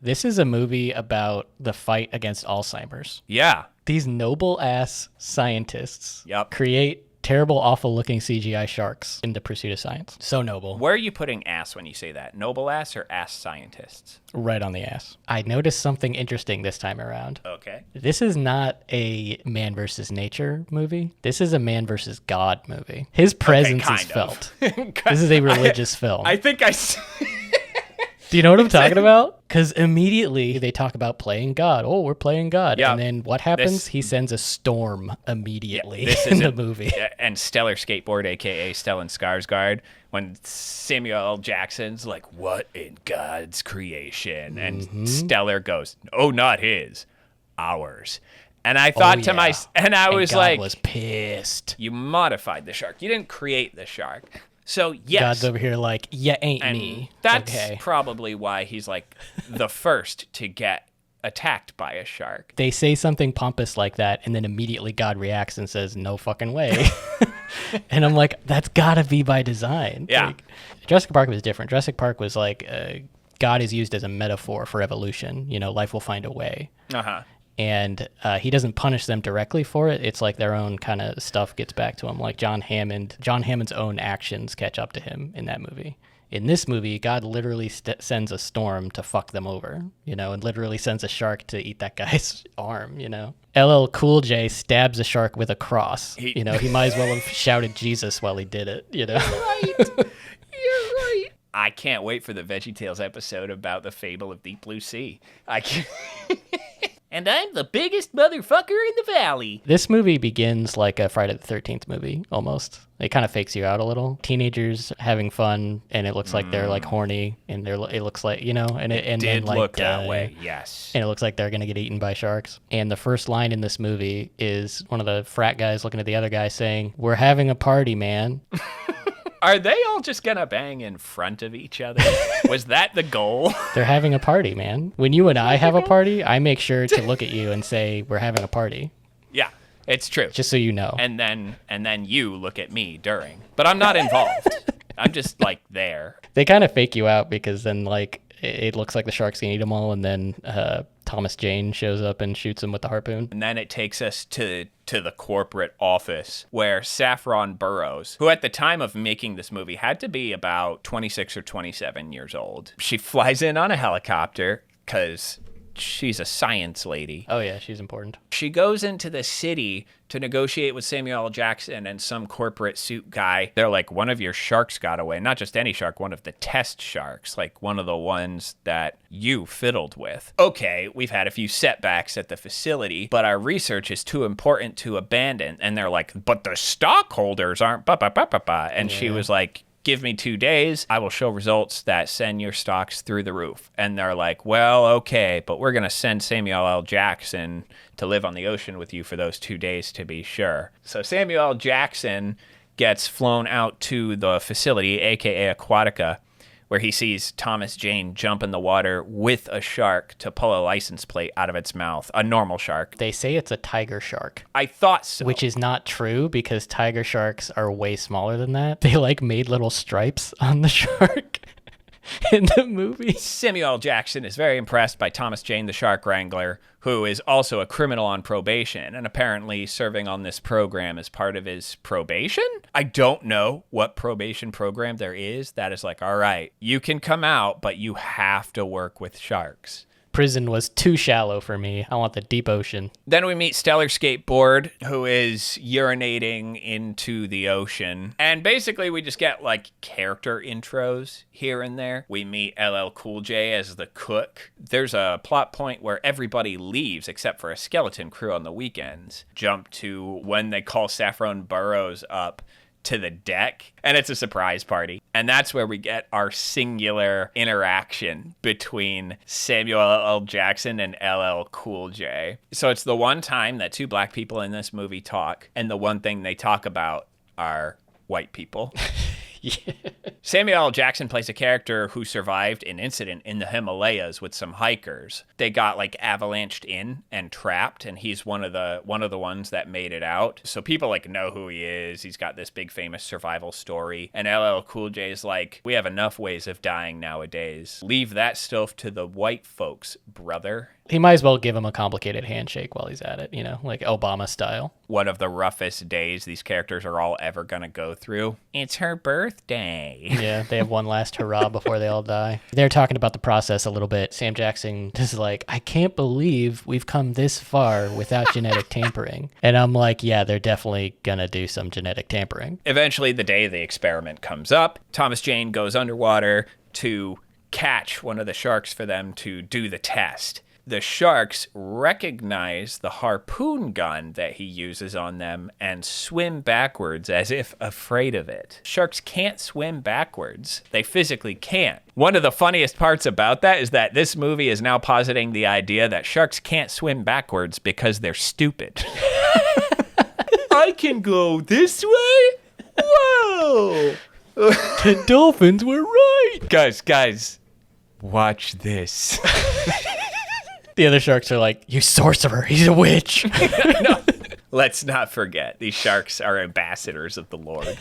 This is a movie about the fight against Alzheimer's. Yeah. These noble-ass scientists Yep. create terrible, awful-looking CGI sharks in the pursuit of science. So noble. Where are you putting ass when you say that? Noble ass or ass scientists? Right on the ass. I noticed something interesting this time around. Okay. This is not a man versus nature movie. This is a man versus God movie. His presence is felt. This is a religious film. I think I... Do you know what I'm talking about? Because immediately they talk about playing God. Oh, we're playing God. Yeah. And then what happens? He sends a storm immediately in the movie. And Stellar Skateboard, a.k.a. Stellan Skarsgård, when Samuel L. Jackson's like, what in God's creation? And Stellar goes, oh, not his, ours. And I thought to myself, and I was God like, was pissed. You modified the shark. You didn't create the shark. So, yes. God's over here like, yeah, ain't and me. That's okay. probably why he's like the first to get attacked by a shark. They say something pompous like that, and then immediately God reacts and says, no fucking way. And I'm like, that's gotta be by design. Yeah. Like, Jurassic Park was different. Jurassic Park was like, God is used as a metaphor for evolution. You know, life will find a way. Uh-huh. And he doesn't punish them directly for it. It's like their own kind of stuff gets back to him. Like John Hammond's own actions catch up to him in that movie. In this movie, God literally sends a storm to fuck them over, you know, and literally sends a shark to eat that guy's arm, you know. LL Cool J stabs a shark with a cross. You know, he might as well have shouted Jesus while he did it, you know. Right. You're right. I can't wait for the VeggieTales episode about the fable of Deep Blue Sea. I can't... And I'm the biggest motherfucker in the valley. This movie begins like a Friday the 13th movie, almost. It kind of fakes you out a little. Teenagers having fun, and it looks like they're like horny, and it looks like, you know, and it did look that way, yes. And it looks like they're going to get eaten by sharks. And the first line in this movie is one of the frat guys looking at the other guy saying, "We're having a party, man." Are they all just gonna bang in front of each other? Was that the goal? They're having a party, man. When you and I have a party, I make sure to look at you and say, "We're having a party." Yeah, it's true. Just so you know. And then you look at me during. But I'm not involved. I'm just like there. They kind of fake you out because then like it looks like the sharks can eat them all, and then Thomas Jane shows up and shoots him with the harpoon. And then it takes us to the corporate office where Saffron Burrows, who at the time of making this movie had to be about 26 or 27 years old, she flies in on a helicopter because she's a science lady. Oh yeah, she's important. She goes into the city to negotiate with Samuel L. Jackson and some corporate suit guy. They're like, one of your sharks got away. Not just any shark, one of the test sharks, like one of the ones that you fiddled with. Okay, we've had a few setbacks at the facility, but our research is too important to abandon. And they're like, but the stockholders aren't ba-ba-ba-ba-ba. And she was like, give me 2 days, I will show results that send your stocks through the roof. And they're like, well, okay, but we're going to send Samuel L. Jackson to live on the ocean with you for those 2 days to be sure. So Samuel L. Jackson gets flown out to the facility, a.k.a. Aquatica, where he sees Thomas Jane jump in the water with a shark to pull a license plate out of its mouth, a normal shark. They say it's a tiger shark. I thought so. Which is not true because tiger sharks are way smaller than that. They like made little stripes on the shark in the movie. Samuel L. Jackson is very impressed by Thomas Jane, the shark wrangler, who is also a criminal on probation and apparently serving on this program as part of his probation. I don't know what probation program there is that is like, all right, you can come out, but you have to work with sharks. Prison was too shallow for me. I want the deep ocean. Then we meet Stellar Skateboard, who is urinating into the ocean. And basically we just get like character intros here and there. We meet LL Cool J as the cook. There's a plot point where everybody leaves except for a skeleton crew on the weekends. Jump to when they call Saffron Burrows up to the deck, and it's a surprise party. And that's where we get our singular interaction between Samuel L. Jackson and LL Cool J. So it's the one time that two black people in this movie talk, and the one thing they talk about are white people. Yeah. Samuel L. Jackson plays a character who survived an incident in the Himalayas with some hikers. They got like avalanched in and trapped, and he's one of the ones that made it out. So people like know who he is. He's got this big famous survival story. And LL Cool J is like, we have enough ways of dying nowadays. Leave that stuff to the white folks, brother. He might as well give him a complicated handshake while he's at it, you know, like Obama style. One of the roughest days these characters are all ever going to go through. It's her birthday. Yeah, they have one last hurrah before they all die. They're talking about the process a little bit. Sam Jackson is like, I can't believe we've come this far without genetic tampering. And I'm like, yeah, they're definitely going to do some genetic tampering. Eventually, the day the experiment comes up, Thomas Jane goes underwater to catch one of the sharks for them to do the test. The sharks recognize the harpoon gun that he uses on them and swim backwards as if afraid of it. Sharks can't swim backwards. They physically can't. One of the funniest parts about that is that this movie is now positing the idea that sharks can't swim backwards because they're stupid. I can go this way? Whoa! The dolphins were right. Guys, watch this. The other sharks are like, you sorcerer, he's a witch. No. Let's not forget, these sharks are ambassadors of the Lord.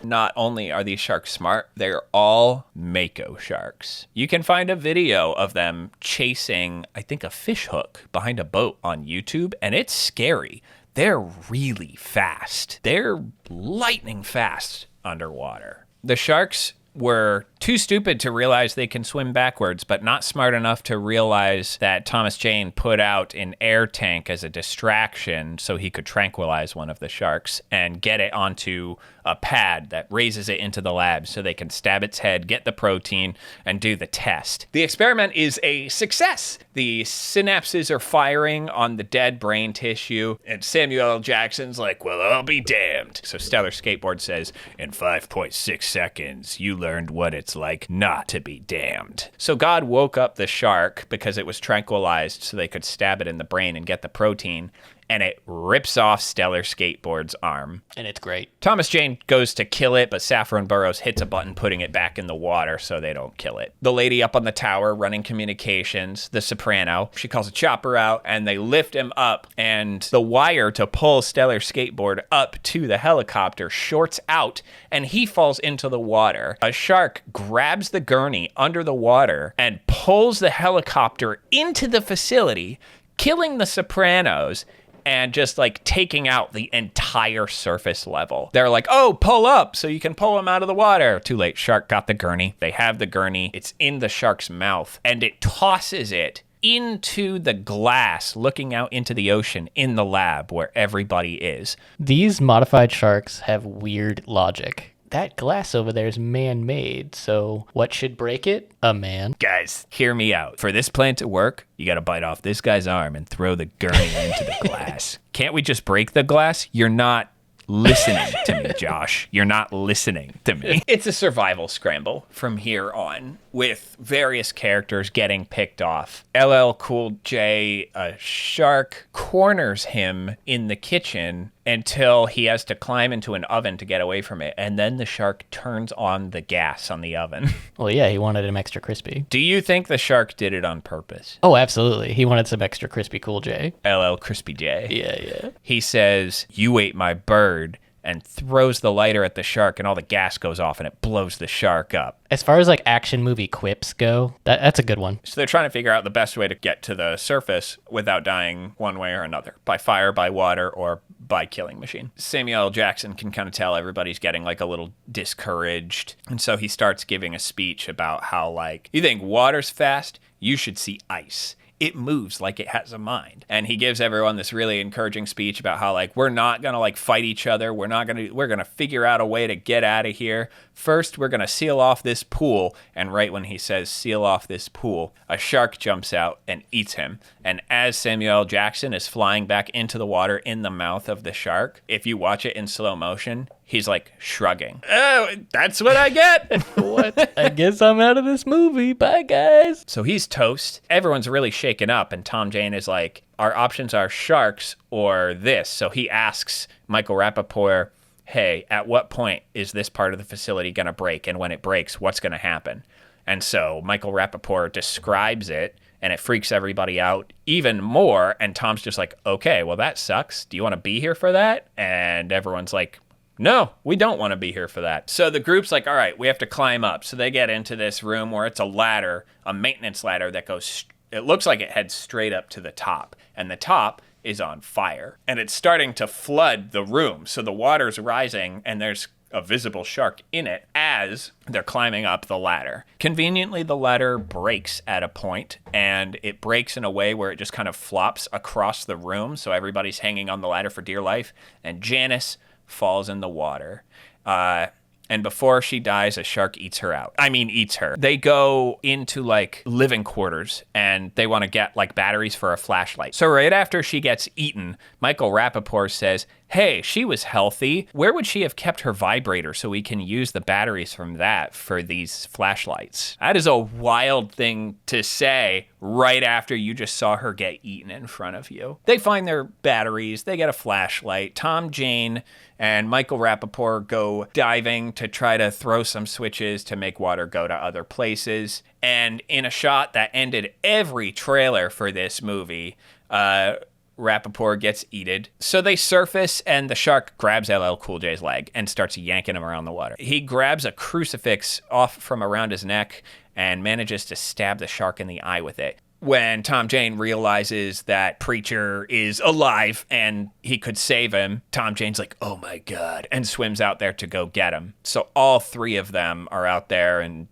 Not only are these sharks smart, they're all mako sharks. You can find a video of them chasing, I think, a fish hook behind a boat on YouTube, and it's scary. They're really fast. They're lightning fast underwater. The sharks were too stupid to realize they can swim backwards, but not smart enough to realize that Thomas Jane put out an air tank as a distraction so he could tranquilize one of the sharks and get it onto a pad that raises it into the lab so they can stab its head, get the protein, and do the test. The experiment is a success. The synapses are firing on the dead brain tissue, and Samuel L. Jackson's like, well, I'll be damned. So Stellar Skateboard says, in 5.6 seconds, you learned what it's like not to be damned. So God woke up the shark because it was tranquilized so they could stab it in the brain and get the protein, and it rips off Stellar Skateboard's arm. And it's great. Thomas Jane goes to kill it, but Saffron Burrows hits a button putting it back in the water so they don't kill it. The lady up on the tower running communications, the soprano, she calls a chopper out, and they lift him up, and the wire to pull Stellar Skateboard up to the helicopter shorts out, and he falls into the water. A shark grabs the gurney under the water and pulls the helicopter into the facility, killing the sopranos and just like taking out the entire surface level. They're like, oh, pull up so you can pull him out of the water. Too late. Shark got the gurney. They have the gurney. It's in the shark's mouth, and it tosses it into the glass looking out into the ocean in the lab where everybody is. These modified sharks have weird logic. That glass over there is man-made, so what should break it? A man. Guys, hear me out. For this plan to work, you gotta bite off this guy's arm and throw the gurney into the glass. Can't we just break the glass? You're not listening to me, Josh. You're not listening to me. It's a survival scramble from here on, with various characters getting picked off. LL Cool J, a shark, corners him in the kitchen until he has to climb into an oven to get away from it, and then the shark turns on the gas on the oven. Well, yeah, he wanted him extra crispy. Do you think the shark did it on purpose? Oh, absolutely. He wanted some extra crispy Cool J. LL Crispy J. Yeah. He says, you ate my bird, and throws the lighter at the shark, and all the gas goes off, and it blows the shark up. As far as like action movie quips go, that's a good one. So they're trying to figure out the best way to get to the surface without dying one way or another, by fire, by water, or by killing machine. Samuel L. Jackson can kind of tell everybody's getting like a little discouraged, and so he starts giving a speech about how, like, you think water's fast? You should see ice. It moves like it has a mind. And he gives everyone this really encouraging speech about how, like, we're not gonna like fight each other. We're gonna figure out a way to get out of here. First, we're gonna seal off this pool. And right when he says seal off this pool, a shark jumps out and eats him. And as Samuel L. Jackson is flying back into the water in the mouth of the shark, if you watch it in slow motion, he's like shrugging. Oh, that's what I get. What? I guess I'm out of this movie. Bye, guys. So he's toast. Everyone's really shaken up, and Tom Jane is like, our options are sharks or this. So he asks Michael Rappaport, hey, at what point is this part of the facility going to break? And when it breaks, what's going to happen? And so Michael Rappaport describes it, and it freaks everybody out even more. And Tom's just like, okay, well, that sucks. Do you want to be here for that? And everyone's like, no, we don't want to be here for that. So the group's like, all right, we have to climb up. So they get into this room where it's a ladder, a maintenance ladder that goes, it looks like it heads straight up to the top. And the top is on fire. And it's starting to flood the room. So the water's rising, and there's a visible shark in it as they're climbing up the ladder. Conveniently, the ladder breaks at a point, and it breaks in a way where it just kind of flops across the room. So everybody's hanging on the ladder for dear life. And Janice falls in the water. And before she dies, a shark eats her. They go into like living quarters, and they want to get like batteries for a flashlight. So right after she gets eaten, Michael Rappaport says, hey, she was healthy. Where would she have kept her vibrator so we can use the batteries from that for these flashlights? That is a wild thing to say right after you just saw her get eaten in front of you. They find their batteries. They get a flashlight. Tom Jane and Michael Rappaport go diving to try to throw some switches to make water go to other places. And in a shot that ended every trailer for this movie, Rappaport gets eaten. So they surface, and the shark grabs LL Cool J's leg and starts yanking him around the water. He grabs a crucifix off from around his neck and manages to stab the shark in the eye with it. When Tom Jane realizes that Preacher is alive and he could save him, Tom Jane's like, oh my God, and swims out there to go get him. So all three of them are out there, and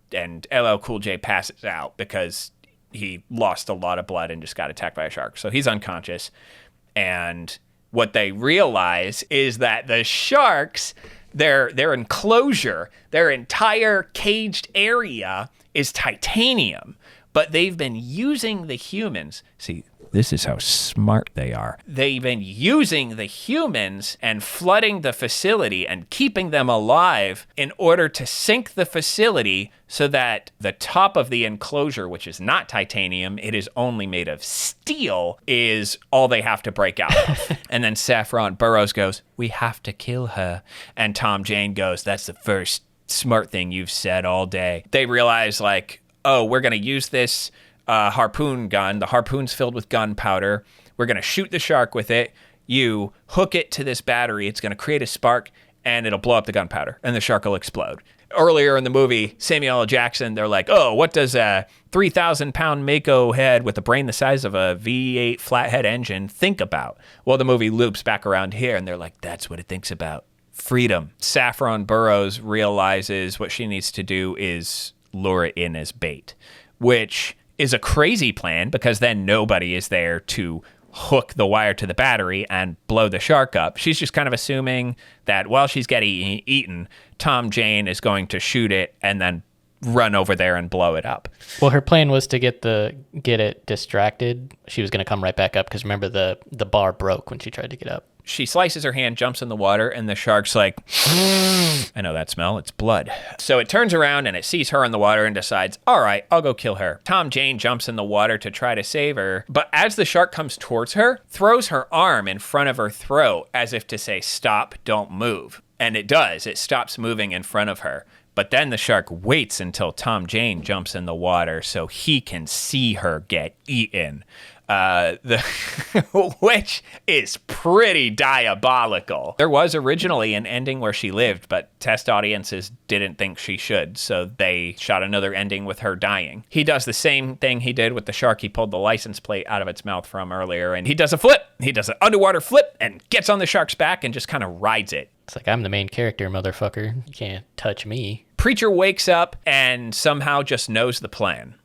LL Cool J passes out because he lost a lot of blood and just got attacked by a shark. So he's unconscious. And what they realize is that the sharks, their enclosure, their entire caged area is titanium. But they've been using the humans. See, this is how smart they are. They've been using the humans and flooding the facility and keeping them alive in order to sink the facility so that the top of the enclosure, which is not titanium, it is only made of steel, is all they have to break out of. And then Saffron Burrows goes, we have to kill her. And Tom Jane goes, that's the first smart thing you've said all day. They realize, like, oh, we're going to use this harpoon gun. The harpoon's filled with gunpowder. We're going to shoot the shark with it. You hook it to this battery. It's going to create a spark, and it'll blow up the gunpowder, and the shark will explode. Earlier in the movie, Samuel L. Jackson, they're like, oh, what does a 3,000-pound Mako head with a brain the size of a V8 flathead engine think about? Well, the movie loops back around here, and they're like, that's what it thinks about. Freedom. Saffron Burrows realizes what she needs to do is lure it in as bait, which is a crazy plan because then nobody is there to hook the wire to the battery and blow the shark up. She's just kind of assuming that while she's getting eaten, Tom Jane is going to shoot it and then run over there and blow it up. Well, her plan was to get it distracted. She was going to come right back up because remember the bar broke when she tried to get up. She slices her hand, jumps in the water, and the shark's like, I know that smell. It's blood. So it turns around and it sees her in the water and decides, all right, I'll go kill her. Tom Jane jumps in the water to try to save her. But as the shark comes towards her, throws her arm in front of her throat as if to say, stop, don't move. And it does. It stops moving in front of her. But then the shark waits until Tom Jane jumps in the water so he can see her get eaten. Which is pretty diabolical. There was originally an ending where she lived, but test audiences didn't think she should, so they shot another ending with her dying. He does the same thing he did with the shark he pulled the license plate out of its mouth from earlier, and he does a flip. He does an underwater flip and gets on the shark's back and just kind of rides it. It's like, I'm the main character, motherfucker. You can't touch me. Preacher wakes up and somehow just knows the plan.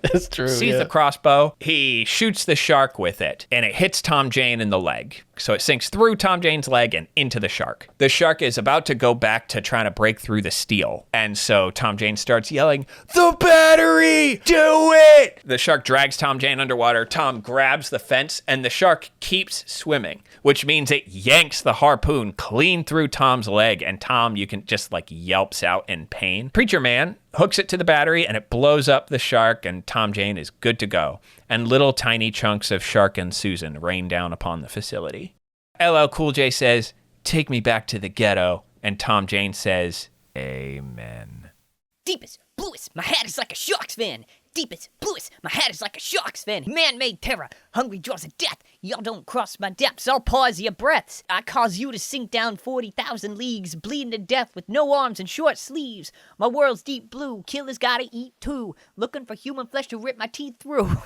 That's true. Sees the crossbow. He shoots the shark with it, and it hits Tom Jane in the leg. So it sinks through Tom Jane's leg and into the shark. The shark is about to go back to trying to break through the steel. And so Tom Jane starts yelling, the battery! Do it! The shark drags Tom Jane underwater. Tom grabs the fence, and the shark keeps swimming, which means it yanks the harpoon clean through Tom's leg, and Tom, you can just like yelps out in pain. Preacher Man hooks it to the battery, and it blows up the shark, and Tom Jane is good to go. And little tiny chunks of Shark and Susan rain down upon the facility. LL Cool J says, take me back to the ghetto. And Tom Jane says, amen. Deepest, bluest, my hat is like a shark's fin. Deepest, bluest, my hat is like a shark's fin. Man-made terror, hungry jaws of death. Y'all don't cross my depths, I'll pause your breaths. I cause you to sink down 40,000 leagues, bleeding to death with no arms and short sleeves. My world's deep blue, killers gotta eat too. Looking for human flesh to rip my teeth through.